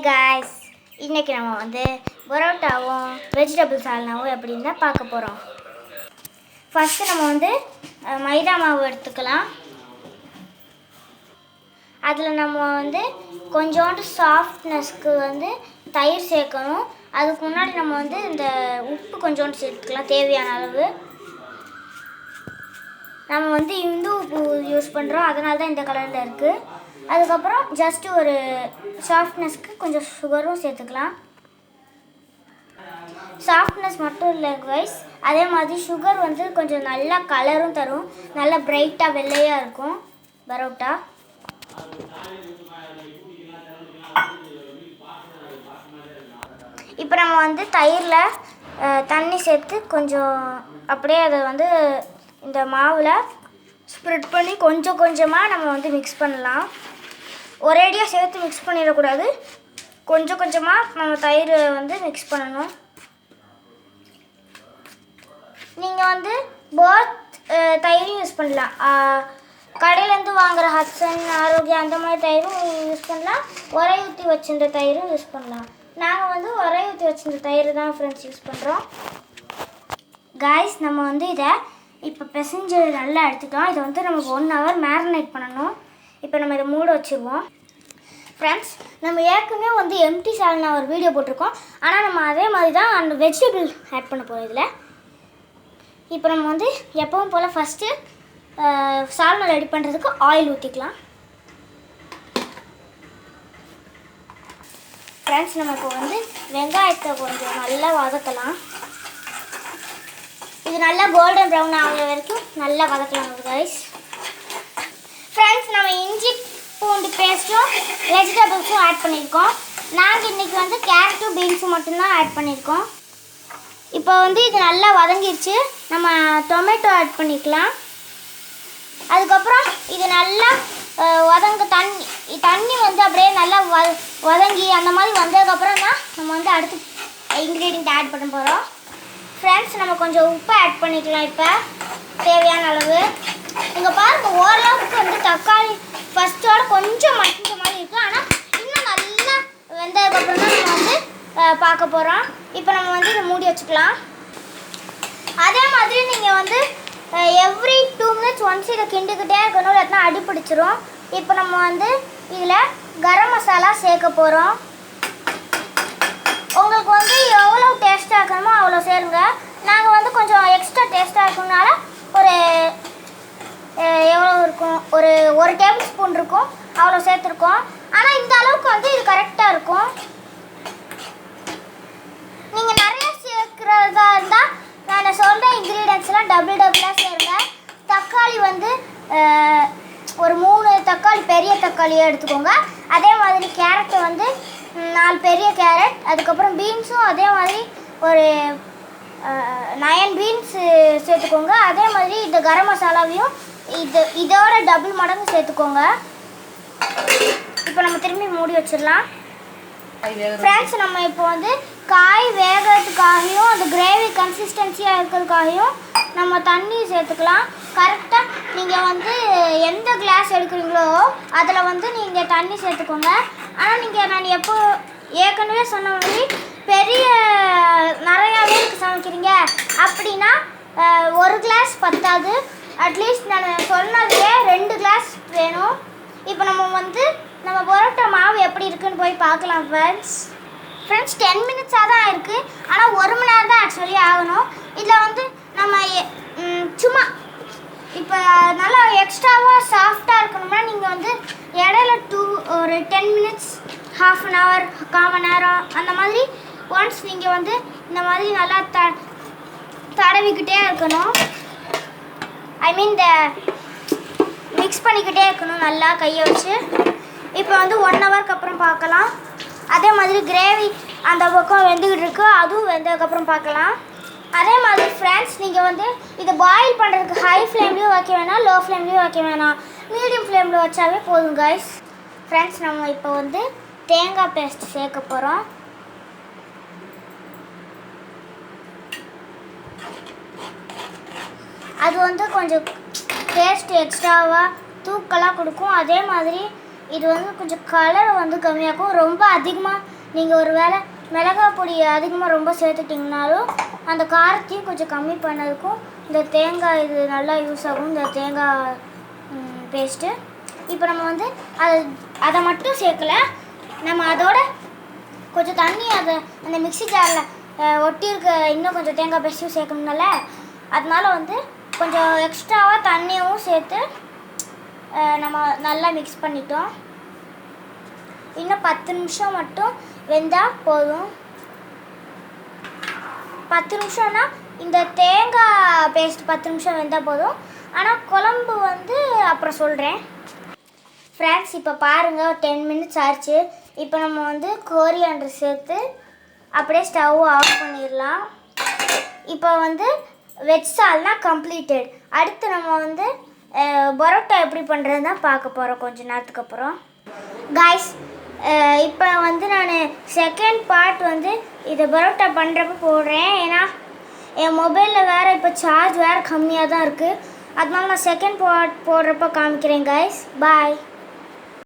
guys, இன்னைக்கு நம்ம வந்து பரோட்டாவும் வெஜிடபிள் சால்னாவும் எப்படின்னு பார்க்க போகிறோம். ஃபஸ்ட்டு நம்ம வந்து மைதா மாவு எடுத்துக்கலாம். அதில் நம்ம வந்து கொஞ்சோண்டு சாஃப்ட்னஸ்க்கு வந்து தயிர் சேர்க்கணும். அதுக்கு முன்னாடி நம்ம வந்து இந்த உப்பு கொஞ்சோண்டு சேர்த்துக்கலாம் தேவையான அளவு. நம்ம வந்து இந்து உப்பு யூஸ் பண்ணுறோம், அதனால தான் இந்த கலரில் இருக்குது. அதுக்கப்புறம் ஜஸ்ட்டு ஒரு சாஃப்ட்னஸ்க்கு கொஞ்சம் சுகரும் சேர்த்துக்கலாம். சாஃப்ட்னஸ் மட்டும் இல்லை கைஸ், அதே மாதிரி சுகர் வந்து கொஞ்சம் நல்லா கலரும் தரும், நல்லா பிரைட்டாக வெள்ளையாக இருக்கும் பரோட்டா. இப்போ நம்ம வந்து தயிரில் தண்ணி சேர்த்து கொஞ்சம் அப்படியே அதை வந்து இந்த மாவில் ஸ்ப்ரெட் பண்ணி கொஞ்சம் கொஞ்சமாக நம்ம வந்து மிக்ஸ் பண்ணலாம். ஒரேடியாக சேர்த்து மிக்ஸ் பண்ணிடக்கூடாது, கொஞ்சம் கொஞ்சமாக நம்ம தயிர் வந்து மிக்ஸ் பண்ணணும். நீங்கள் வந்து போத் தயிரும் யூஸ் பண்ணலாம். கடையிலேருந்து வாங்குகிற ஹட்சன், ஆரோக்கியா அந்த மாதிரி தயிரும் யூஸ் பண்ணலாம், உரை ஊற்றி வச்சுருந்த தயிரும் யூஸ் பண்ணலாம். நாங்கள் வந்து உரை ஊற்றி வச்சுருந்த தயிர் தான் ஃப்ரெண்ட்ஸ் யூஸ் பண்ணுறோம். காய்ஸ், நம்ம வந்து இதை இப்போ பிசைஞ்சு நல்லா எடுத்துக்கலாம். இதை வந்து நமக்கு 1 hour மேரினேட் பண்ணணும். இப்போ நம்ம இதை மூட வச்சுருவோம். ஃப்ரெண்ட்ஸ், நம்ம ஏற்கனவே வந்து எம்டி சால்னா ஒரு வீடியோ போட்டிருக்கோம், ஆனால் நம்ம அதே மாதிரி தான் அந்த வெஜிடபிள் ஆட் பண்ண போகிறோம் இதில். இப்போ நம்ம வந்து எப்பவும் போல் ஃபஸ்ட்டு சால்னா ரெடி பண்ணுறதுக்கு ஆயில் ஊற்றிக்கலாம். ஃப்ரெண்ட்ஸ், நம்ம இப்போ வந்து வெங்காயத்தை கொஞ்சம் நல்லா வதக்கலாம். இது நல்லா கோல்டன் ப்ரௌன் ஆகிற வரைக்கும் நல்லா வதக்கலாம் கைஸ். ஃப்ரெண்ட்ஸ், நம்ம இஞ்சி பூண்டு பேஸ்ட்டும் வெஜிடபிள்ஸும் ஆட் பண்ணியிருக்கோம். நாங்கள் இன்றைக்கி வந்து கேரட்டும் பீன்ஸும் மட்டும்தான் ஆட் பண்ணியிருக்கோம். இப்போ வந்து இது நல்லா வதங்கிடுச்சு. நம்ம டொமேட்டோ ஆட் பண்ணிக்கலாம். அதுக்கப்புறம் இது நல்லா தண்ணி வந்து அப்படியே நல்லா வதங்கி அந்த மாதிரி வந்ததுக்கப்புறம் தான் நம்ம வந்து அடுத்து இன்க்ரீடியன்ட் ஆட் பண்ண போகிறோம். ஃப்ரெண்ட்ஸ், நம்ம கொஞ்சம் உப்பு ஆட் பண்ணிக்கலாம். இப்போ தேவையான அளவு. இங்கே பாருங்கள், ஓரளவுக்கு வந்து தக்காளி ஃபஸ்ட்டோட கொஞ்சம் மட்டிஞ்ச மாதிரி இருக்குது, ஆனால் இன்னும் நல்லா வெந்ததுக்கப்புறம் தான் நம்ம வந்து பார்க்க போகிறோம். இப்போ நம்ம வந்து இதை மூடி வச்சுக்கலாம். அதே மாதிரி நீங்கள் வந்து எவ்ரி 2 minutes ஒன்ஸ் இதை கிண்டிக்கிட்டே இருக்கணும், இல்லாட்டினா அடி பிடிச்சிரும். இப்போ நம்ம வந்து இதில் கரம் மசாலா சேர்க்க போகிறோம். உங்களுக்கு வந்து எவ்வளோ டேஸ்ட்டாக இருக்கணுமோ அவ்வளோ சேருங்க. நாங்கள் வந்து கொஞ்சம் எக்ஸ்ட்ரா டேஸ்ட்டாக இருக்கணும்னால ஒரு எவ்வளோ இருக்கும், ஒரு டேபிள் ஸ்பூன் இருக்கும், அவ்வளோ சேர்த்துருக்கோம். ஆனால் இந்த அளவுக்கு வந்து இது கரெக்டாக இருக்கும். நீங்கள் நிறைய சேர்க்குறதா இருந்தால் நான் சொல்கிற இன்க்ரீடியன்ஸ்லாம் டபுளாக சேருங்க. தக்காளி வந்து ஒரு 3 தக்காளி, பெரிய தக்காளியாக எடுத்துக்கோங்க. அதே மாதிரி கேரட்டு வந்து 4 பெரிய கேரட். அதுக்கப்புறம் பீன்ஸும் அதே மாதிரி ஒரு 9 பீன்ஸ் சேர்த்துக்கோங்க. அதே மாதிரி இந்த கரம் மசாலாவையும் இதோட டபுள் மடங்கு சேர்த்துக்கோங்க. இப்போ நம்ம திரும்பி மூடி வச்சிடலாம். ஃப்ரெண்ட்ஸ், நம்ம இப்போ வந்து காய் வேகிறதுக்காகவும் அந்த கிரேவி கன்சிஸ்டன்சியாக இருக்கிறதுக்காகவும் நம்ம தண்ணி சேர்த்துக்கலாம். கரெக்டாக நீங்கள் வந்து எந்த கிளாஸ் எடுக்கிறீங்களோ அதில் வந்து நீங்கள் தண்ணி சேர்த்துக்கோங்க. ஆனால் நான் எப்போ ஏற்கனவே சொன்ன மாதிரி பெரிய நிறையா பேருக்கு சமைக்கிறீங்க அப்படின்னா 1 கிளாஸ் பத்தாது. அட்லீஸ்ட் நான் சொன்னதுலேயே 2 கிளாஸ் வேணும். இப்போ நம்ம பரோட்டா மாவு எப்படி இருக்குன்னு போய் பார்க்கலாம். ஃப்ரெண்ட்ஸ் 10 minutes-ஆக தான் இருக்குது, ஆனால் 1 மணி நேரம் தான் ஆக்சுவலி ஆகணும். இதில் வந்து நம்ம சும்மா இப்போ நல்லா எக்ஸ்ட்ராவாக சாஃப்டாக இருக்கணும்னா நீங்கள் வந்து இடையில ஒரு 10 minutes, ½ an hour, 1/4 மணி நேரம் அந்த மாதிரி ஒன்ஸ் நீங்கள் வந்து இந்த மாதிரி நல்லா தடவிக்கிட்டே இருக்கணும். ஐ மீன் இந்த மிக்ஸ் பண்ணிக்கிட்டே இருக்கணும் நல்லா கையை வச்சு. இப்போ வந்து 1 hour-க்கு அப்புறம் பார்க்கலாம். அதே மாதிரி கிரேவி அந்த பக்கம் வெந்துக்கிட்டு இருக்கு, அதுவும் வெந்ததுக்கப்புறம் பார்க்கலாம். அதே மாதிரி ஃப்ரெண்ட்ஸ், நீங்கள் வந்து இதை பாயில் பண்ணுறதுக்கு ஹை ஃப்ளேம்லேயும் வைக்க வேணாம், லோ ஃப்ளேம்லேயும் வைக்க வேணாம், மீடியம் ஃப்ளேமில் வச்சாவே போதும் கைஸ். ஃப்ரெண்ட்ஸ், நம்ம இப்போ வந்து தேங்காய் பேஸ்ட் சேர்க்க போகிறோம். அது வந்து கொஞ்சம் டேஸ்ட் எக்ஸ்ட்ராவாக தூக்கலாக கொடுக்கும். அதே மாதிரி இது வந்து கொஞ்சம் கலர் வந்து கம்மியாகும். ரொம்ப அதிகமாக நீங்கள் ஒரு வேளை மிளகாய் பொடி அதிகமாக ரொம்ப சேர்த்துட்டிங்கனாலும் அந்த காரத்தையும் கொஞ்சம் கம்மி பண்ணதுக்கும் இந்த தேங்காய் இது நல்லா யூஸ் ஆகும், இந்த தேங்காய் பேஸ்ட்டு. இப்போ நம்ம வந்து அதை மட்டும் சேர்க்கலை, நம்ம அதோட கொஞ்சம் தண்ணி அந்த மிக்ஸி ஜாரில் ஒட்டியிருக்க இன்னும் கொஞ்சம் தேங்காய் பேஸ்ட்டும் சேர்க்கணும்னால அதனால வந்து கொஞ்சம் எக்ஸ்ட்ராவாக தண்ணியும் சேர்த்து நம்ம நல்லா மிக்ஸ் பண்ணிட்டோம். இன்னும் 10 நிமிஷம் மட்டும் வெந்தால் போதும். 10 நிமிஷம்னா இந்த தேங்காய் பேஸ்ட் 10 நிமிஷம் வெந்தால் போதும். ஆனால் குழம்பு வந்து அப்புறம் சொல்கிறேன். ஃப்ரெண்ட்ஸ், இப்போ பாருங்கள் 10 மினிட்ஸ் ஆச்சு. இப்போ நம்ம வந்து கோரியாண்டர் சேர்த்து அப்படியே ஸ்டவ் ஆஃப் பண்ணிடலாம். இப்போ வந்து வெஜ் சால்னா கம்ப்ளீட்டட். அடுத்து நம்ம வந்து பரோட்டா எப்படி பண்ணுறதுன்னு தான் பார்க்க போகிறோம் கொஞ்ச நேரத்துக்கு அப்புறம். காய்ஸ், இப்போ வந்து நான் செகண்ட் பார்ட் வந்து இதை பரோட்டா பண்ணுறப்ப போடுறேன். ஏன்னா என் மொபைலில் வேறு இப்போ சார்ஜ் வேறு கம்மியாக தான் இருக்குது. அதனால நான் செகண்ட் பார்ட் போடுறப்ப காமிக்கிறேன் காய்ஸ். பாய்.